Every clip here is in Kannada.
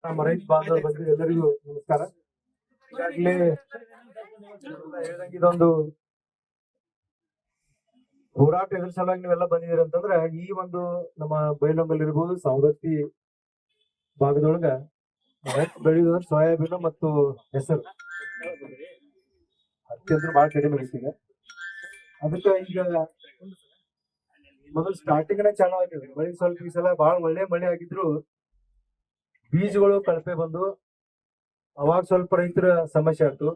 ನಮ್ಮ ರೈತ ಬಾಂಧವರ ಬಗ್ಗೆ ಎಲ್ಲರಿಗೂ ನಮಸ್ಕಾರ. ಈಗಾಗಲೇ ಹೇಳ್ದಂಗೆ ಇದೊಂದು ಹೋರಾಟ ಎದ್ರ ಸಲುವಾಗಿ ನೀವೆಲ್ಲ ಬಂದಿದ್ದೀರಿ ಅಂತಂದ್ರ ಈ ಒಂದು ನಮ್ಮ ಬೈಲಹೊಂಗಲ್ ಇರ್ಬೋದು ಸವದತ್ತಿ ಭಾಗದೊಳಗ ಬೆಳೆಯುವ ಸೋಯಾಬೀನ್ ಮತ್ತು ಹೆಸರು ಹತ್ತಿ ಅಂದ್ರೆ ಬಹಳ ಕಡಿಮೆ ಬೆಳಿತೀವಿ. ಅದಕ್ಕೆ ಈಗ ಮೊದಲು ಸ್ಟಾರ್ಟಿಂಗ್ ಚಾಲು ಆಗಿದೆ ಮಳಿ. ಸ್ವಲ್ಪ ಈ ಸಲ ಬಹಳ ಒಳ್ಳೆ ಮಳೆ ಆಗಿದ್ರು ಬೀಜಗಳು ಕಳಪೆ ಬಂದು ಅವಾಗ ಸ್ವಲ್ಪ ರೈತರ ಸಮಸ್ಯೆ ಆಯ್ತು.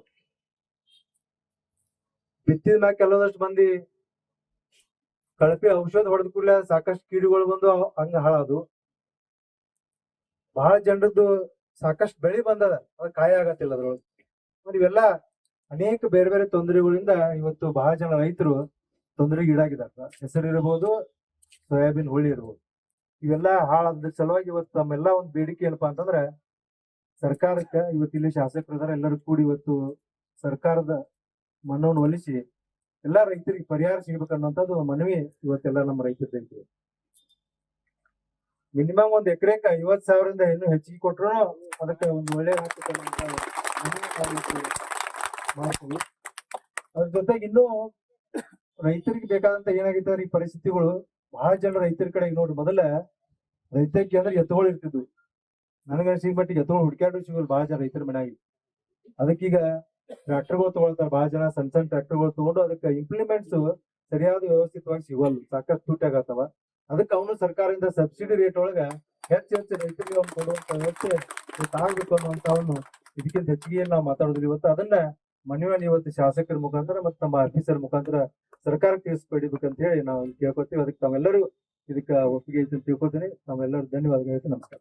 ಬಿತ್ತಿದ ಮ್ಯಾಗ ಕೆಲವೊಂದಷ್ಟು ಮಂದಿ ಕಳಪೆ ಔಷಧ ಹೊಡೆದ ಕೂಡಲೇ ಸಾಕಷ್ಟು ಕೀಡುಗಳು ಬಂದು ಹಂಗ ಹಾಳಾದು. ಬಹಳ ಜನರದ್ದು ಸಾಕಷ್ಟು ಬೆಳಿ ಬಂದದ ಅದ ಕಾಯ ಆಗತ್ತಿಲ್ಲ ಅದ್ರೊಳಗೆ. ಇವೆಲ್ಲ ಅನೇಕ ಬೇರೆ ಬೇರೆ ತೊಂದರೆಗಳಿಂದ ಇವತ್ತು ಬಹಳ ಜನ ರೈತರು ತೊಂದರೆಗೆ ಈಡಾಗಿದ್ದಾರೆ. ಹೆಸರು ಇರಬಹುದು, ಸೋಯಾಬೀನ್ ಹುಳಿ ಇರ್ಬೋದು, ಇವೆಲ್ಲ ಹಾಳಾದ ಸಲುವಾಗಿ ಇವತ್ತು ನಮ್ಮೆಲ್ಲ ಒಂದು ಬೇಡಿಕೆ ಏನಪ್ಪಾ ಅಂತಂದ್ರೆ ಸರ್ಕಾರಕ್ಕೆ ಇವತ್ತು ಇಲ್ಲಿ ಶಾಸಕರಿದಾರ ಎಲ್ಲರೂ ಕೂಡಿ ಇವತ್ತು ಸರ್ಕಾರದ ಮನವನ್ನು ಒಲಿಸಿ ಎಲ್ಲಾ ರೈತರಿಗೆ ಪರಿಹಾರ ಸಿಗ್ಬೇಕನ್ನೋಂಥದ್ದು ಮನವಿ ಇವತ್ತೆಲ್ಲ ನಮ್ಮ ರೈತರು. ಮಿನಿಮಮ್ ಒಂದ್ ಎಕರೆಕ 50,000 ಇನ್ನೂ ಹೆಚ್ಚಿಗೆ ಕೊಟ್ರು ಅದಕ್ಕೆ ಒಂದು ಒಳ್ಳೆ ಮಾಡ್ತೀವಿ. ಅದ್ರ ಜೊತೆಗೆ ಇನ್ನೂ ರೈತರಿಗೆ ಬೇಕಾದಂತ ಏನಾಗಿದ್ದಾರೆ ಈ ಪರಿಸ್ಥಿತಿಗಳು. ಬಹಳ ಜನ ರೈತರ ಕಡೆ ನೋಡ್ರಿ, ಮೊದಲ ರೈತಕ್ಕೆ ಅಂದ್ರೆ ಎತ್ತುಗಳು ಇರ್ತಿದ್ವು. ನನಗೆ ಸಿಗ್ಮಟ್ಟಿಗೆ ಎತ್ತುಗಳು ಹುಡ್ಕ್ಯಾಡು ಸಿಗಲ್ ಬಹಳ ಜನ ರೈತರ ಮನೆಯಾಗಿ. ಅದಕ್ಕೀಗ ಟ್ರಾಕ್ಟರ್ಗಳು ತಗೊಳ್ತಾರೆ ಬಹಳ ಜನ, ಸಣ್ಣ ಸಣ್ಣ ಟ್ರಾಕ್ಟರ್ಗಳು ತಗೊಂಡು ಅದಕ್ಕೆ ಇಂಪ್ಲಿಮೆಂಟ್ಸ್ ಸರಿಯಾದ ವ್ಯವಸ್ಥಿತವಾಗಿ ಸಿಗಲ್ಲ, ಸಾಕಷ್ಟು ತುಟ್ಟಾಗತ್ತವ. ಅದಕ್ಕೆ ಅವನು ಸರ್ಕಾರದಿಂದ ಸಬ್ಸಿಡಿ ರೇಟ್ ಒಳಗ ಹೆಚ್ಚು ರೈತರಿಗೆ ಅವ್ನು ಕೊಡುವಂತ ವ್ಯವಸ್ಥೆ ಆಗ್ಬೇಕು ಅನ್ನುವಂತವನು ಇದಕ್ಕಿಂತ ಹೆಚ್ಚಿಗೆ ನಾವು ಮಾತಾಡೋದಿಲ್ಲ. ಇವತ್ತು ಅದನ್ನ ಮನವಿಯನ್ನು ಇವತ್ತು ಶಾಸಕರ ಮುಖಾಂತರ ಮತ್ತು ನಮ್ಮ ಆಫೀಸರ್ ಮುಖಾಂತರ ಸರ್ಕಾರಕ್ಕೆ ತಿಳಿಸ್ಪಡಿಬೇಕಂತ ಹೇಳಿ ನಾವು ಕೇಳ್ಕೊತೀವಿ. ಅದಕ್ಕೆ ತಾವೆಲ್ಲರೂ ಇದಕ್ಕೆ ಒಪ್ಪಿಗೆ ತಿಳ್ಕೊತೀನಿ. ತಾವೆಲ್ಲರೂ ಧನ್ಯವಾದಗಳು. ನಮಸ್ಕಾರ.